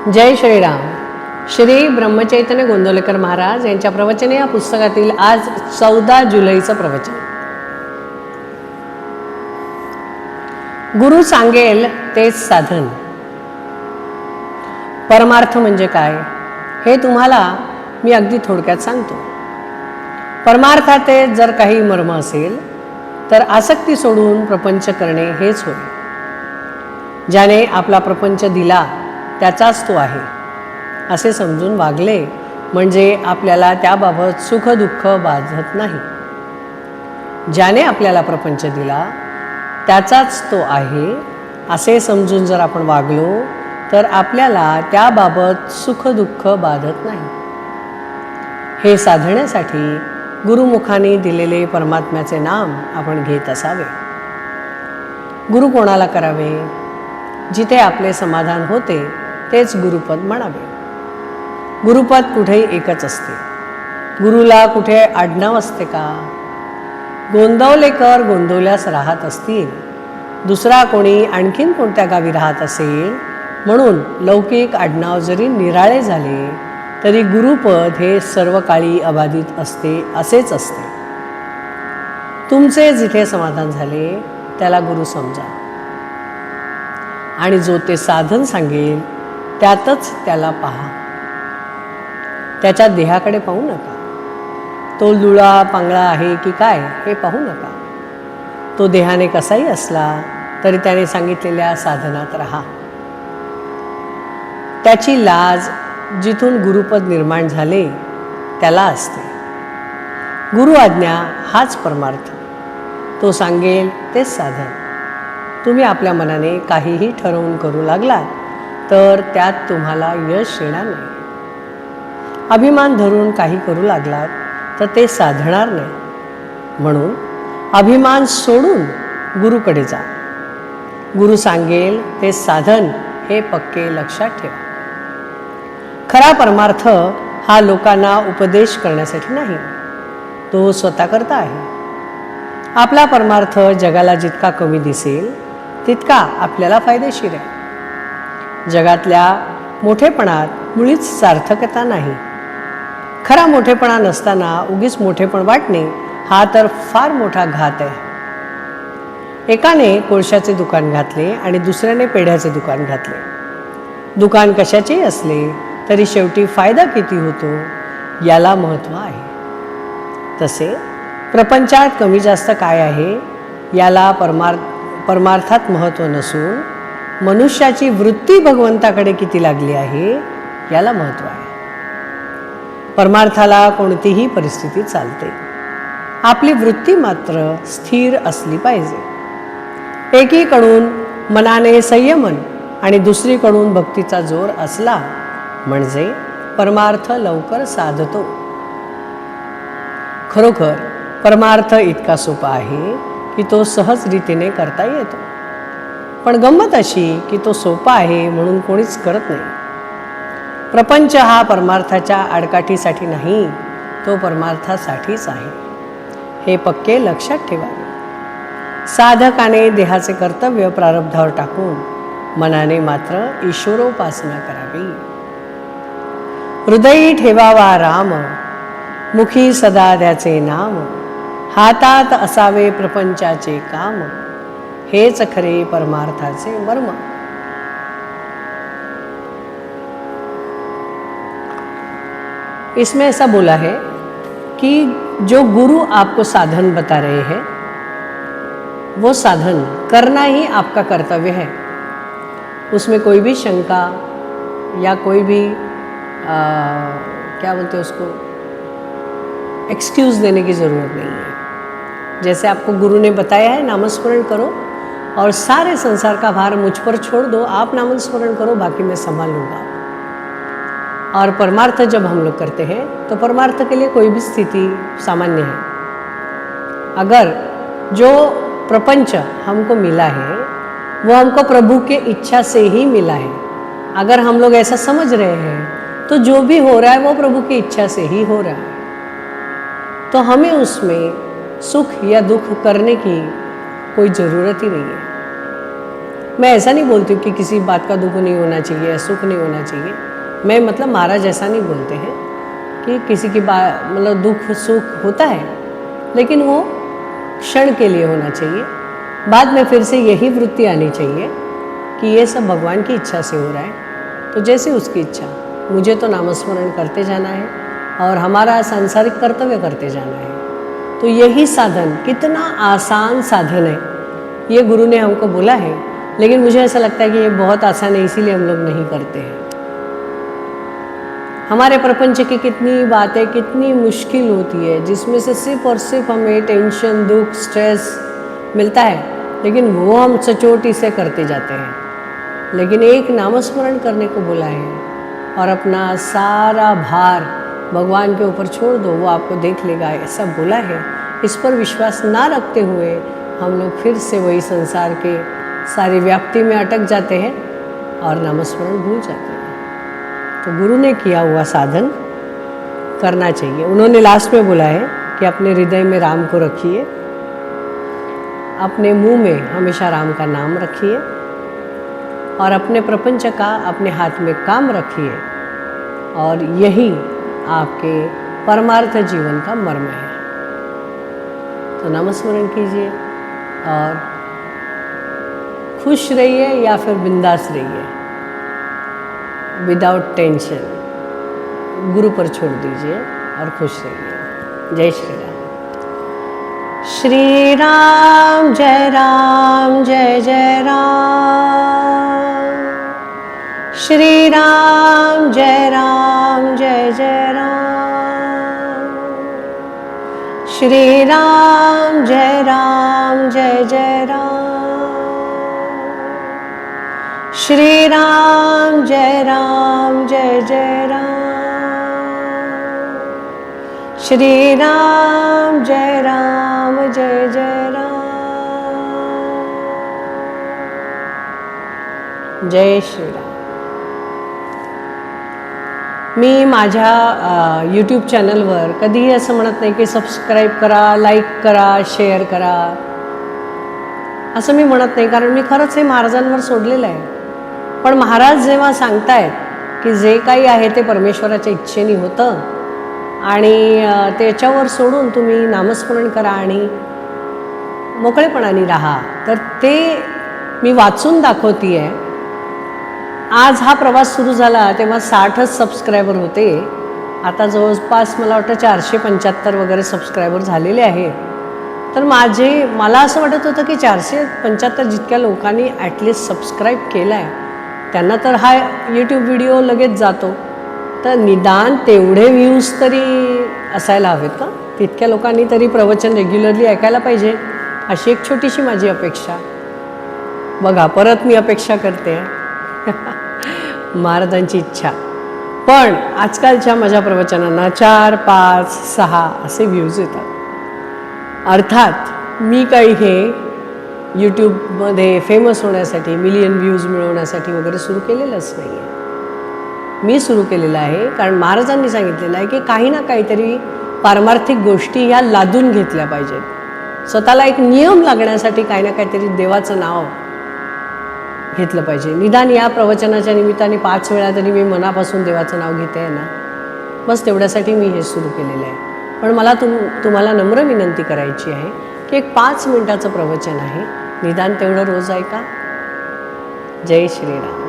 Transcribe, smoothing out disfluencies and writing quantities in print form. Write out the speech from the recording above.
जय श्रीराम. श्री ब्रह्मचैतन्य गोंदवलेकर महाराज यांच्या प्रवचन या पुस्तकातील आज 14 जुलैचं प्रवचन. गुरु सांगेल तेच साधन. परमार्थ म्हणजे काय हे तुम्हाला मी अगदी थोडक्यात सांगतो. परमार्थात जर काही मर्म असेल तर आसक्ती सोडून प्रपंच करणे हेच होय. ज्याने आपला प्रपंच दिला त्याचाच तो आहे असे समजून वागले म्हणजे आपल्याला त्याबाबत सुख दुःख बाधत नाही. ज्याने आपल्याला प्रपंच दिला त्याचाच तो आहे असे समजून जर आपण वागलो तर आपल्याला त्याबाबत सुख दुःख बाधत नाही. हे साधण्यासाठी गुरुमुखाने दिलेले परमात्म्याचे नाम आपण घेत असावे. गुरु कोणाला करावे? जिथे आपले समाधान होते तेच गुरुपद म्हणावे. गुरुपद कुठेही एकच असते. गुरुला कुठे आडनाव असते का? गोंदवलेकर गोंदवल्यास राहत असतील, दुसरा कोणी आणखीन कोणत्या गावी राहत असेल म्हणून लौकिक आडनाव जरी निराळे झाले तरी गुरुपद हे सर्व काळी अबाधित असते असेच असते. तुमचे जिथे समाधान झाले त्याला गुरु समजा आणि जो ते साधन सांगेल त्यातच त्याला पहा. त्याच्या देहाकडे पाहू नका. तो लुळा पांगळा आहे की काय हे पाहू नका. तो देहाने कसाही असला तरी त्याने सांगितलेल्या साधनात राहा. त्याची लाज जिथून गुरुपद निर्माण झाले त्याला असते. गुरु आज्ञा हाच परमार्थ. तो सांगेल तेच साधन. तुम्ही आपल्या मनाने काहीही ठरवून करू लागलात तर त्यात तुम्हाला यश येणार नाही. अभिमान धरून काही करू लागलात तर ते साधणार नाही. म्हणून अभिमान सोडून गुरुकडे जा. गुरु सांगेल ते साधन हे पक्के लक्षात ठेवा. खरा परमार्थ हा लोकांना उपदेश करण्यासाठी नाही, तो स्वतःकरता आहे. आपला परमार्थ जगाला जितका कमी दिसेल तितका आपल्याला फायदेशीर आहे. जगातल्या मोठेपणात मुळीच सार्थकता नाही. खरा मोठेपणा नसताना उगीच मोठेपण वाटणे हा तर फार मोठा घात आहे. एकाने कोळशाचे दुकान घातले आणि दुसऱ्याने पेढ्याचे दुकान घातले. दुकान कशाचेही असले तरी शेवटी फायदा किती होतो याला महत्त्व आहे. तसे प्रपंचात कमी जास्त काय आहे याला परमार्थात महत्त्व नसून मनुष्याची वृत्ती भगवंताकडे किती लागली आहे याला महत्त्व आहे. परमार्थाला कोणतीही परिस्थिती चालते. आपली वृत्ती मात्र स्थिर असली पाहिजे. एकीकडून मनाने संयमन आणि दुसरीकडून भक्तीचा जोर असला म्हणजे परमार्थ लवकर साधतो. खरोखर परमार्थ इतका सोपा आहे की तो सहज रीतीने करता येतो. पण गंमत अशी की तो सोपा आहे म्हणून कोणीच करत नाही. प्रपंच हा परमार्थाच्या आडकाठीसाठी नाही, तो परमार्थासाठीच आहे. हे पक्के लक्षात ठेवावे. साधकाने देहाचे कर्तव्य प्रारब्धावर टाकून मनाने मात्र ईश्वरोपासना करावी. हृदयी ठेवावा राम, मुखी सदा त्याचे नाम, हातात असावे प्रपंचाचे काम, हेच खरे परमार्थाचे मर्म. इसमें ऐसा बोला है कि जो गुरु आपको साधन बता रहे हैं वो साधन करना ही आपका कर्तव्य है. उसमें कोई भी शंका या कोई भी क्या बोलते हैं उसको, एक्सक्यूज़ देने की ज़रूरत नहीं है. जैसे आपको गुरु ने बताया है नामस्मरण करो और सारे संसार का भार मुझ पर छोड़ दो, आप नामस्मरण करो, बाकी मैं संभाल लूँगा. और परमार्थ जब हम लोग करते हैं तो परमार्थ के लिए कोई भी स्थिति सामान्य है. अगर जो प्रपंच हमको मिला है वो हमको प्रभु के इच्छा से ही मिला है, अगर हम लोग ऐसा समझ रहे हैं तो जो भी हो रहा है वो प्रभु की इच्छा से ही हो रहा है. तो हमें उसमें सुख या दुख करने की कोई ज़रूरत ही नहीं है. मैं ऐसा नहीं बोलती हूँ कि किसी बात का दुख नहीं होना चाहिए या सुख नहीं होना चाहिए। मैं मतलब महाराज ऐसा नहीं बोलते हैं कि किसी की बात मतलब दुख सुख होता है, लेकिन वो क्षण के लिए होना चाहिए। बाद में फिर से यही वृत्ति आनी चाहिए कि ये सब भगवान की इच्छा से हो रहा है, तो जैसे उसकी इच्छा, मुझे तो नामस्मरण करते जाना है और हमारा सांसारिक कर्तव्य करते जाना है। तो यही साधन, कितना आसान साधन है, ये गुरु ने हमको बोला है, लेकिन मुझे ऐसा लगता है कि ये बहुत आसान है, इसीलिए हम लोग नहीं करते हैं। हमारे प्रपंच की कितनी बातें कितनी मुश्किल होती है, जिसमें से सिर्फ और सिर्फ हमें टेंशन, दुख, स्ट्रेस मिलता है, लेकिन वो हम सचोटी से करते जाते हैं। लेकिन एक नामस्मरण करने को बोला है और अपना सारा भार भगवान के ऊपर छोड़ दो, वो आपको देख लेगा, ऐसा बोला है। इस पर विश्वास ना रखते हुए हम लोग फिर से वही संसार के सारी व्याप्ति में अटक जाते हैं और नामस्मरण भूल जाते हैं। तो गुरु ने किया हुआ साधन करना चाहिए। उन्होंने लास्ट में बोला है कि अपने हृदय में राम को रखिए, अपने मुंह में हमेशा राम का नाम रखिए और अपने प्रपंच का अपने हाथ में काम रखिए, और यही आपके परमार्थ जीवन का मर्म है। तो नामस्मरण कीजिए और खुश रहिए या फिर बिंदास रहिए, विदाउट टेंशन। गुरु पर छोड़ दीजिए और खुश रहिए। जय श्री राम। श्री राम जय जय राम। श्री राम जय जय राम। श्री राम जय जय राम। श्री राम जय जय राम। श्री राम जय जय राम। जय श्री राम। मी माझ्या यूट्यूब चॅनलवर कधीही असं म्हणत नाही की सबस्क्राईब करा, लाईक करा, शेअर करा, असं मी म्हणत नाही, कारण मी खरंच हे महाराजांवर सोडलेलं आहे। पण महाराज जेव्हा सांगतायत की जे काही आहे ते परमेश्वराच्या इच्छेने होतं आणि त्याच्यावर सोडून तुम्ही नामस्मरण करा आणि मोकळेपणाने राहा, तर ते मी वाचून दाखवते आहे। आज हा प्रवास सुरू झाला तेव्हा 60च सबस्क्रायबर होते, आता जवळपास मला वाटतं 475 वगैरे सबस्क्रायबर झालेले आहे। तर मला असं वाटत होतं की 475 जितक्या लोकांनी ॲटलिस्ट सबस्क्राईब केला आहे त्यांना तर हा यूट्यूब व्हिडिओ लगेच जातो, तर निदान तेवढे व्ह्यूज तरी असायला हवेत का? तितक्या लोकांनी तरी प्रवचन रेग्युलरली ऐकायला पाहिजे, अशी एक छोटीशी माझी अपेक्षा। बघा, परत मी अपेक्षा करते महाराजांची इच्छा। पण आजकालच्या माझ्या प्रवचनांना 4, 5, 6 असे व्ह्यूज येतात। अर्थात मी काही हे यूट्यूबमध्ये फेमस होण्यासाठी, मिलियन व्ह्यूज मिळवण्यासाठी वगैरे सुरू केलेलंच नाही आहे। मी सुरू केलेलं आहे कारण महाराजांनी सांगितलेलं आहे की काही ना काहीतरी पारमार्थिक गोष्टी ह्या लादून घेतल्या पाहिजेत। स्वतःला एक नियम लागण्यासाठी काही ना काहीतरी देवाचं नाव घेतलं पाहिजे। निदान या प्रवचनाच्या निमित्ताने 5 वेळा तरी मी मनापासून देवाचं नाव घेते आहे ना, बस तेवढ्यासाठी मी हे सुरू केलेलं आहे। पण मला तुम्हाला नम्र विनंती करायची आहे की एक 5 मिनिटाचं प्रवचन आहे, निदान तेवढं रोज ऐका। जय श्रीराम।